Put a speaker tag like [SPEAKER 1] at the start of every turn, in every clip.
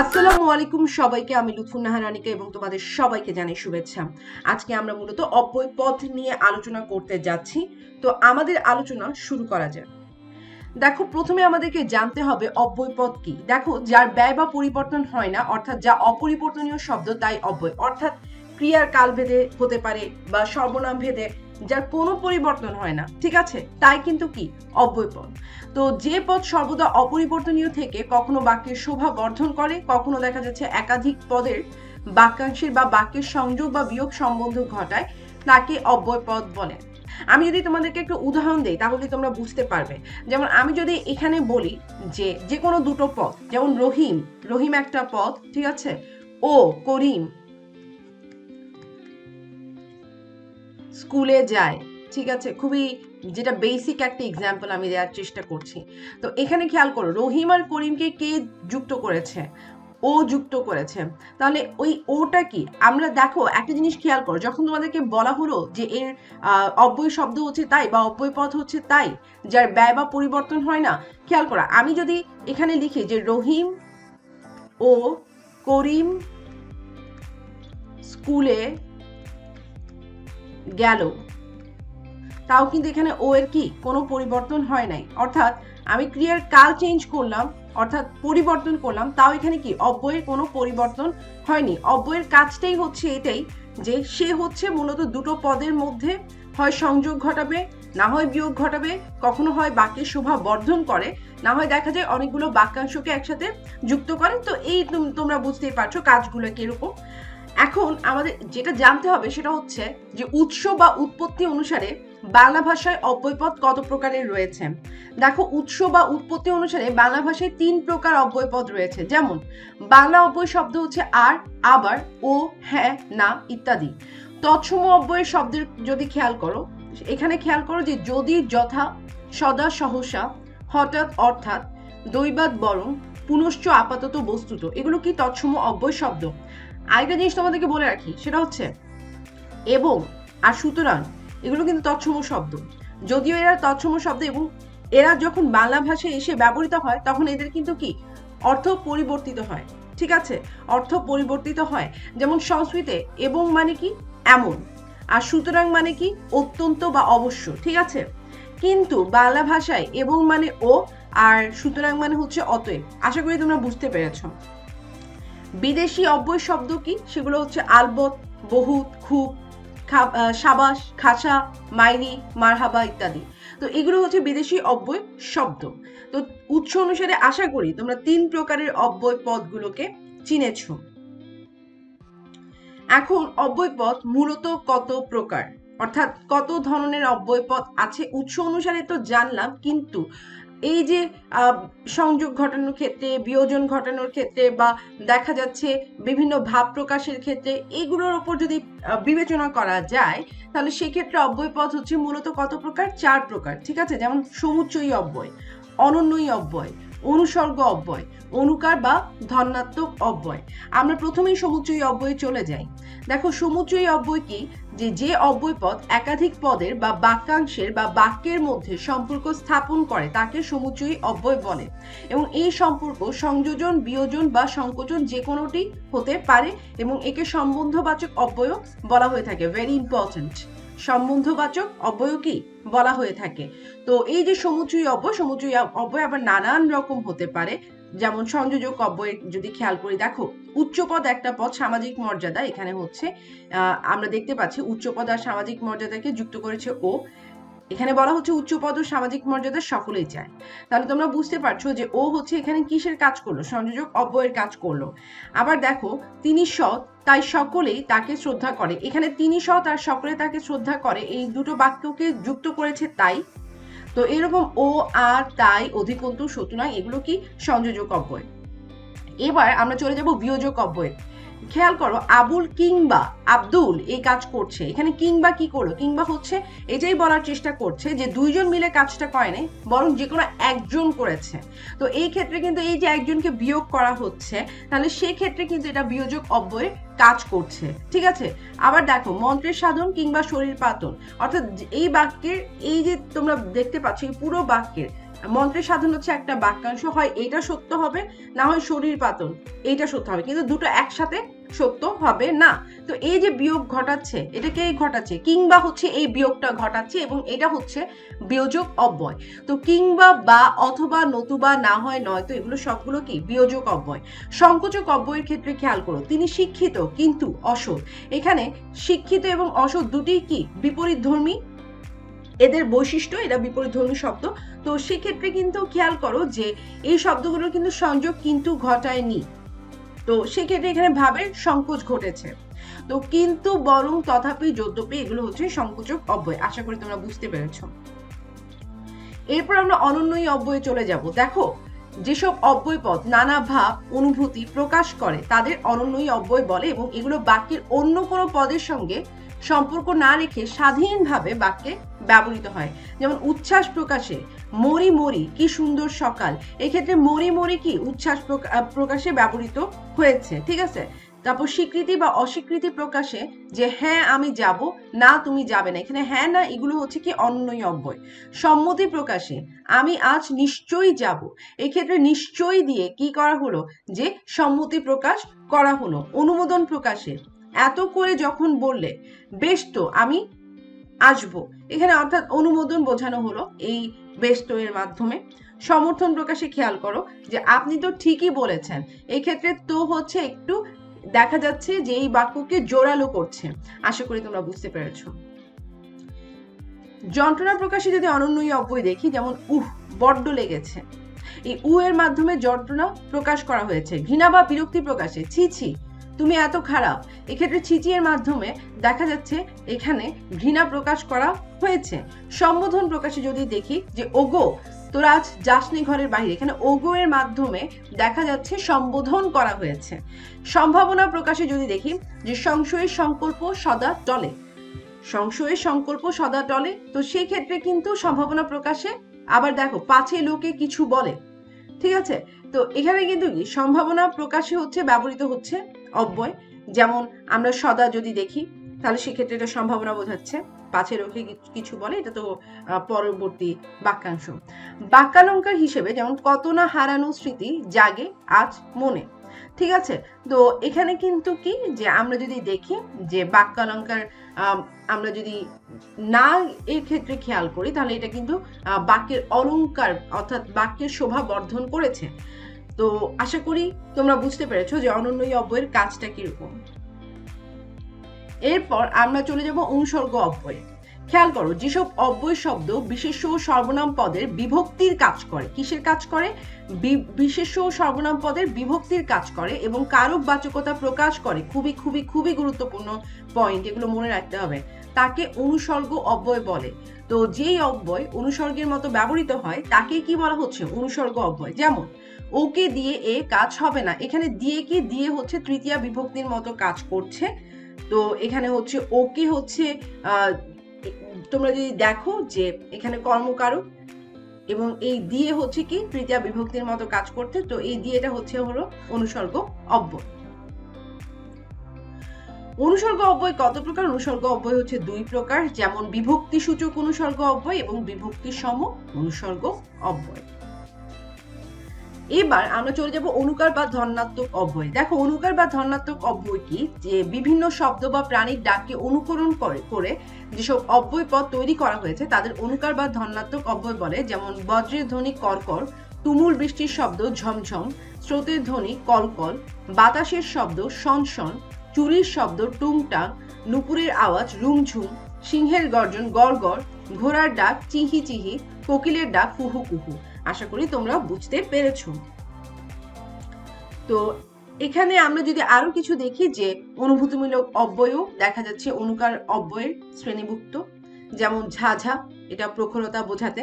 [SPEAKER 1] আসসালামু আলাইকুম সবাইকে, আমি লুৎফুন্নাহার রানিকা এবং তোমাদের সবাইকে জানাই শুভেচ্ছা। আজকে আমরা মূলত অব্যয় পদ নিয়ে আলোচনা করতে যাচ্ছি। তো আমাদের আলোচনা শুরু করা যাক। দেখো, প্রথমে আমাদেরকে জানতে হবে অব্যয় পদ কি। দেখো, যার ব্যয় বা পরিবর্তন হয় না, অর্থাৎ যা অপরিবর্তনীয় শব্দ তাই অব্যয়, অর্থাৎ ক্রিয়ার কাল ভেদে হতে পারে বা সর্বনাম ভেদে, যার কোনো পরিবর্তন হয় না, ঠিক আছে, তাই কিন্তু কি অব্যয় পদ। তো যে পদ সর্বদা অপরিবর্তনীয় থেকে কখনো বাক্যের শোভা বর্ধন করে, কখনো দেখা যাচ্ছে একাধিক পদের বাক্যাংশের বা বাক্যের সংযোগ বা বিয়োগ সম্বন্ধ ঘটায়, তাকে অব্যয় পদ বলে। আমি যদি তোমাদেরকে একটু উদাহরণ দেই তাহলে তোমরা বুঝতে পারবে। যেমন আমি যদি এখানে বলি যে কোনো দুটো পদ, যেমন রহিম, রহিম একটা পদ, ঠিক আছে, ও করিম স্কুলে যায়, ঠিক আছে, খুবই যেটা বেসিক একটা এক্সাম্পল আমি দেওয়ার চেষ্টা করছি। তো এখানে খেয়াল করো, রহিম আর করিমকে কে যুক্ত করেছে? ও যুক্ত করেছে। তাহলে ওই ওটা কি? আমরা দেখো একটা জিনিস খেয়াল করো, যখন তোমাদেরকে বলা হলো যে এর অব্যয় শব্দ হচ্ছে তাই বা অব্যয় পদ হচ্ছে তাই, যার ব্যয় বা পরিবর্তন হয় না, খেয়াল করো আমি যদি এখানে লিখি যে রহিম ও করিম স্কুলে গেল, তাও কিন্তু এখানে ও এর কি কোনো পরিবর্তন হয় নাই, অর্থাৎ আমি ক্রিয়ার কাল চেঞ্জ করলাম, অর্থাৎ পরিবর্তন করলাম, তাও এখানে কি অব্যয়ের কোনো পরিবর্তন হয়নি। অব্যয়ের কাজটাই হচ্ছে এটাই যে সে হচ্ছে মূলত দুটো পদের মধ্যে হয় সংযোগ ঘটাবে, না হয় বিয়োগ ঘটাবে, কখনো হয় বাক্যের শোভা বর্ধন করে, না হয় দেখা যায় অনেকগুলো বাক্যাংশকে একসাথে যুক্ত করে। তো এই তোমরা বুঝতেই পারছো কাজগুলো কিরকম। এখন আমাদের যেটা জানতে হবে সেটা হচ্ছে যে উৎস বা উৎপত্তি অনুসারে বাংলা ভাষায় অব্যয়পদ কত প্রকারের রয়েছে। দেখো, উৎস বা উৎপত্তি অনুসারে বাংলা ভাষায় 3 প্রকার অব্যয়পদ রয়েছে। যেমন বাংলা অব্যয় শব্দ হচ্ছে আর, আবার, ও, হ্যাঁ, না ইত্যাদি। তৎসম অব্যয়ের শব্দের যদি খেয়াল করো, এখানে খেয়াল করো যে যদি, যথা, সদা, সহসা, হঠাৎ, অর্থাৎ, দৈবাৎ, বরং, পুনশ্চ, আপাতত, বস্তুত, এগুলো কি তৎসম অব্যয় শব্দ। আরেকটা জিনিস তোমাদেরকে বলে রাখি, সেটা হচ্ছে এবং আর সুতরাং, এগুলো কিন্তু তৎসম শব্দ। যদিও এরা তৎসম শব্দ এবং এরা যখন বাংলা ভাষায় এসে ব্যবহৃত হয় তখন এদের কিন্তু কি অর্থ পরিবর্তিত হয়, ঠিক আছে, অর্থ পরিবর্তিত হয়। যেমন সংস্কৃতে এবং মানে কি এমন, আর সুতরাং মানে কি অত্যন্ত বা অবশ্য, ঠিক আছে। কিন্তু বাংলা ভাষায় এবং মানে ও, আর সুতরাং মানে হচ্ছে অতএব। আশা করি তোমরা বুঝতে পেরেছ। বিদেশি অব্যয় শব্দ কি? সেগুলো হচ্ছে আলবত, বহুত, খুব, সাবাস, খাসা, মাইরি, মারহাবা ইত্যাদি। তো এগুলো হচ্ছে বিদেশি অব্যয় শব্দ। তো উৎস অনুসারে আশা করি তোমরা 3 প্রকারের অব্যয় পদগুলোকে চিনেছ। এখন অব্যয় পদ মূলত কত প্রকার, অর্থাৎ কত ধরনের অব্যয় পদ আছে উৎস অনুসারে তো জানলাম, কিন্তু এই যে সংযোগ ঘটানোর ক্ষেত্রে, বিয়োজন ঘটানোর ক্ষেত্রে, বা দেখা যাচ্ছে বিভিন্ন ভাব প্রকাশের ক্ষেত্রে, এগুলোর উপর যদি বিবেচনা করা যায় তাহলে সেক্ষেত্রে অব্যয় পদ হচ্ছে মূলত কত প্রকার? 4 প্রকার, ঠিক আছে। যেমন সমুচ্চয়ী অব্যয়, অনন্যই অব্যয়, অনুসর্গ অব্যয়, অনুকার বা ধন্যাত্মক অব্যয়। আমরা প্রথমেই সমুচ্চয়ী অব্যয়ে চলে যাই। দেখো, সমুচ্চয়ী অব্যয় কি? যে অব্যয় পদ একাধিক পদের বা বাক্যাংশের বা বাক্যের মধ্যে সম্পর্ক স্থাপন করে তাকে সমুচ্চয়ী অব্যয় বলে, এবং এই সম্পর্ক সংযোজন, বিয়োজন বা সংকোচন যে কোনোটি হতে পারে, এবং একে সম্বন্ধবাচক অব্যয় বলা হয়ে থাকে। ভেরি ইম্পর্টেন্ট, সম্বন্ধবাচক অব্যয় কি বলা হয়ে থাকে। তো এই যে সমুচ্চয়ী অব্যয়, সমুচ্চয়ী অব্যয় আবার নানান রকম হতে পারে। যেমন সংযোজক অব্যয় যদি খেয়াল করি, দেখো উচ্চপদ একটা পদ, সামাজিক মর্যাদা, এখানে হচ্ছে আমরা দেখতে পাচ্ছি উচ্চপদ আর সামাজিক মর্যাদাকে যুক্ত করেছে ও। এখানে বলা হচ্ছে উচ্চপদ ও সামাজিক মর্যাদা সকলেই চায়। তাহলে তোমরা বুঝতে পারছো যে ও হচ্ছে এখানে কিসের কাজ করলো? সংযোজক অব্যয়ের কাজ করলো। আবার দেখো, তিনি সৎ তাই সকলেই তাকে শ্রদ্ধা করে, এখানে তিনি সৎ আর সকলে তাকে শ্রদ্ধা করে, এই দুটো বাক্যকে যুক্ত করেছে তাই। তো এরকম ও, আর, তাই, অধিকন্তু, সুতরাং, এগুলো কি সংযোজক অব্যয়। এবার আমরা চলে যাব বিয়োজক অব্যয়। খেয়াল করো, আবুল কিংবা আব্দুল এই কাজ করছে, এখানে কিংবা কি করলো? কিংবা হচ্ছে এটাই বলার চেষ্টা করছে যে দুইজন মিলে কাজটা করে নাই, বরং যে কোনো একজন করেছে। তো এই ক্ষেত্রে কিন্তু এই যে একজনকে বিয়োগ করা হচ্ছে, তাহলে সেক্ষেত্রে কিন্তু এটা বিয়োজক অব্যয়ে কাজ করছে, ঠিক আছে। আবার দেখো, মন্ত্রের সাধন কিংবা শরীর পাতন, অর্থাৎ এই বাক্যের এই যে তোমরা দেখতে পাচ্ছ এই পুরো বাক্যের মন্ত্রের সাধন হচ্ছে একটা বাক্যাংশ, হয় এটা সত্য হবে, না হয় শরীর পাতন এইটা সত্য হবে, কিন্তু দুটো একসাথে সত্য হবে না। তো এই যে বিয়োগ ঘটাচ্ছে, এটা কে ঘটাচ্ছে? কিংবা হচ্ছে এই বিয়োগটা ঘটাচ্ছে, এবং এটা হচ্ছে বিয়োজক অব্যয়। তো কিংবা, বা, অথবা, নতুবা, না হয়, নয়তো, এগুলো সবগুলো কি বিয়োজক অব্যয়। সংকোচক অব্যয়ের ক্ষেত্রে খেয়াল করো, তিনি শিক্ষিত কিন্তু অসৎ। এখানে শিক্ষিত এবং অসৎ দুটিই কি বিপরীতধর্মী, এদের বৈশিষ্ট্য, এরা বিপরীতধর্মী শব্দ। তো সেক্ষেত্রে কিন্তু খেয়াল করো যে এই শব্দগুলোর কিন্তু সংযোগ কিন্তু ঘটায়নি। তো সেক্ষেত্রে এখানে ভাবের সংকোচ ঘটেছে। তো কিন্তু, বরং, তথাপি, যদ্যপি, এগুলো হচ্ছে সংকোচক অব্যয়। আশা করি তোমরা বুঝতে পেরেছো। এরপর আমরা অনন্যই অব্যয়ে চলে যাব। দেখো, যেসব অব্যয় পদ নানা ভাব অনুভূতি প্রকাশ করে তাদের অনন্যই অব্যয় বলে, এবং এগুলো বাক্যের অন্য কোনো পদের সঙ্গে সম্পর্ক না রেখে স্বাধীনভাবে বাক্যে ব্যবহৃত হয়। যেমন উচ্ছ্বাস প্রকাশে মরি মরি কি সুন্দর সকাল, এক্ষেত্রে মরি মরি কি উচ্ছ্বাস প্রকাশে ব্যবহৃত হয়েছে, ঠিক আছে। তারপর স্বীকৃতি বা অস্বীকৃতি প্রকাশে, যে হ্যাঁ আমি যাব, না তুমি যাবে না, এখানে হ্যাঁ না এগুলো হচ্ছে কি অনন্যই অব্যয়। সম্মতি প্রকাশে আমি আজ নিশ্চয়ই যাব, এক্ষেত্রে নিশ্চয়ই দিয়ে কি করা হলো, যে সম্মতি প্রকাশ করা হলো। অনুমোদন প্রকাশে এত করে যখন বললে বেশ তো আমি আসবো, এখানে অর্থাৎ অনুমোদন বোঝানো হলো এই বেশ তো এর মাধ্যমে। সমর্থন প্রকাশে খেয়াল করো যে আপনি তো ঠিকই বলেছেন, এক্ষেত্রে তো হচ্ছে একটু দেখা যাচ্ছে যে এই বাক্যকে জোরালো করছে। আশা করি তোমরা বুঝতে পেরেছো। যন্ত্রণা প্রকাশে যদি অনন্যই অব্যয় দেখি, যেমন বড্ড লেগেছে, এই এর মাধ্যমে যন্ত্রণা প্রকাশ করা হয়েছে। ঘৃণা বা বিরক্তি প্রকাশে ছি ছি তুমি এত খারাপ, এক্ষেত্রে ছিচি এর মাধ্যমে দেখা যাচ্ছে এখানে ঘৃণা প্রকাশ করা হয়েছে। সম্বোধন প্রকাশে যদি দেখি, যে ওগো তোরা আজ যাসনি ঘরের বাইরে, এখানে ওগো এর মাধ্যমে দেখা যাচ্ছে সম্বোধন করা হয়েছে। সম্ভাবনা প্রকাশে যদি দেখি, যে সংশয়ের সংকল্প সদা টলে, সংশয়ের সংকল্প সদা টলে, তো সেই ক্ষেত্রে কিন্তু সম্ভাবনা প্রকাশে আবার দেখো পাছে লোকে কিছু বলে, ঠিক আছে। তো এখানে কিন্তু সম্ভাবনা প্রকাশে হচ্ছে ব্যবহৃত হচ্ছে অব্যয়। যেমন আমরা সদা যদি দেখি, তাহলে সেক্ষেত্রে এটা সম্ভাবনা বোঝাচ্ছে, পাছে লোকে কিছু বলে, এটা তো পরবর্তী বাক্যাংশ। বাক্যালঙ্কার হিসেবে যেমন কত না হারানো স্মৃতি জাগে আজ মনে, ঠিক আছে। তো এখানে কিন্তু কি, যে আমরা যদি দেখি যে বাক্যালঙ্কার আমরা যদি না এর ক্ষেত্রে খেয়াল করি, তাহলে এটা কিন্তু বাক্যের অলঙ্কার অর্থাৎ বাক্যের শোভা বর্ধন করেছে। তো আশা করি তোমরা বুঝতে পেরেছো যে অনন্যই অব্যয়ের কাজটা কিরকম। এরপর আমরা চলে যাব অনুসর্গ অব্যয়ে। খেয়াল করো, যেসব অব্যয় শব্দ বিশেষ্য ও সর্বনাম পদের বিভক্তির কাজ করে, কিসের কাজ করে? বিশেষ্য ও সর্বনাম পদের বিভক্তির কাজ করে এবং কারক বাচকতা প্রকাশ করে, খুবই খুবই খুবই গুরুত্বপূর্ণ পয়েন্ট, এগুলো মনে রাখতে হবে, তাকে অনুসর্গ অব্যয় বলে। তো যেই অব্যয় অনুসর্গের মতো ব্যবহৃত হয় তাকে কি বলা হচ্ছে? অনুসর্গ অব্যয়। যেমন ওকে দিয়ে এ কাজ হবে না, এখানে দিয়ে কি, দিয়ে হচ্ছে তৃতীয়া বিভক্তির মতো কাজ করছে। তো এখানে হচ্ছে ওকে হচ্ছে তোমরা যদি দেখো যে এখানে কর্মকারক, এবং এই দিয়ে হচ্ছে কি তৃতীয়া বিভক্তির মতো কাজ করতে, তো এই দিয়েটা হচ্ছে হলো অনুসর্গ অব্যয়। অনুসর্গ অব্যয় কত প্রকার? অনুসর্গ অব্যয় হচ্ছে দুই প্রকার, যেমন বিভক্তি সূচক অনুসর্গ অব্যয় এবং বিভক্তি সম অনুসর্গ অব্যয়। এবার আমরা চলে যাব অনুকার বা ধন্যাত্মক অব্যয়। দেখো, অনুকার বা ধন্যাত্মক অব্যয় কি, যে বিভিন্ন শব্দ বা প্রাণীর ডাককে অনুকরণ করে যেসব অব্যয় পদ তৈরি করা হয়েছে তাদের অনুকার বা ধন্যাত্মক অব্যয় বলে। যেমন বজ্রের ধ্বনি করকর, তুমুল বৃষ্টির শব্দ ঝমঝম, স্রোতের ধ্বনি কলকল, বাতাসের শব্দ সনসন, চুরির শব্দ টুংটাং, নুপুরের আওয়াজ রুমঝুম, সিংহের গর্জন গড়গড়, ঘোড়ার ডাক চিহি চিহি, কোকিলের ডাক কুহু কুহু। আশা করি তোমরা বুঝতে পেরেছো। তো এখানে আমরা যদি আরো কিছু দেখি, যে অনুভূতিমূলক অব্যয়ও দেখা যাচ্ছে অনুকার অব্যয়ের শ্রেণীভুক্ত। যেমন ঝাঝা, এটা প্রখরতা বোঝাতে,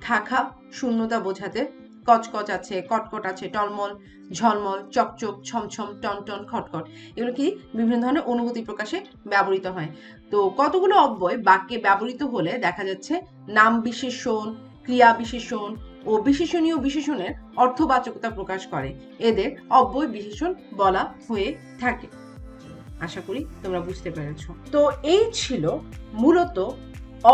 [SPEAKER 1] খাখা শূন্যতা বোঝাতে, কচকচ আছে, কটকট আছে, টলমল ঝলমল, চকচক ছমছম, টনটন খটখট, এগুলো কি বিভিন্ন ধরনের অনুভূতি প্রকাশে ব্যবহৃত হয়। তো কতগুলো অব্যয় বাক্যে ব্যবহৃত হলে দেখা যাচ্ছে নাম বিশেষণ, ক্রিয়া বিশেষণ ও বিশেষণীয় বিশেষণের অর্থবাচকতা প্রকাশ করে, এদের অব্যয় বিশেষণ বলা হয়ে থাকে। আশা করি তোমরা বুঝতে পেরেছো। তো এই ছিল মূলত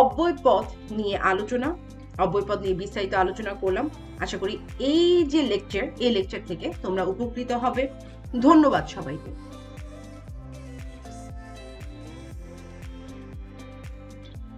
[SPEAKER 1] অব্যয় পদ নিয়ে আলোচনা। অব্যয়পদ নিয়ে বিস্তারিত আলোচনা করলাম। আশা করি এই লেকচার থেকে তোমরা উপকৃত হবে। ধন্যবাদ সবাইকে।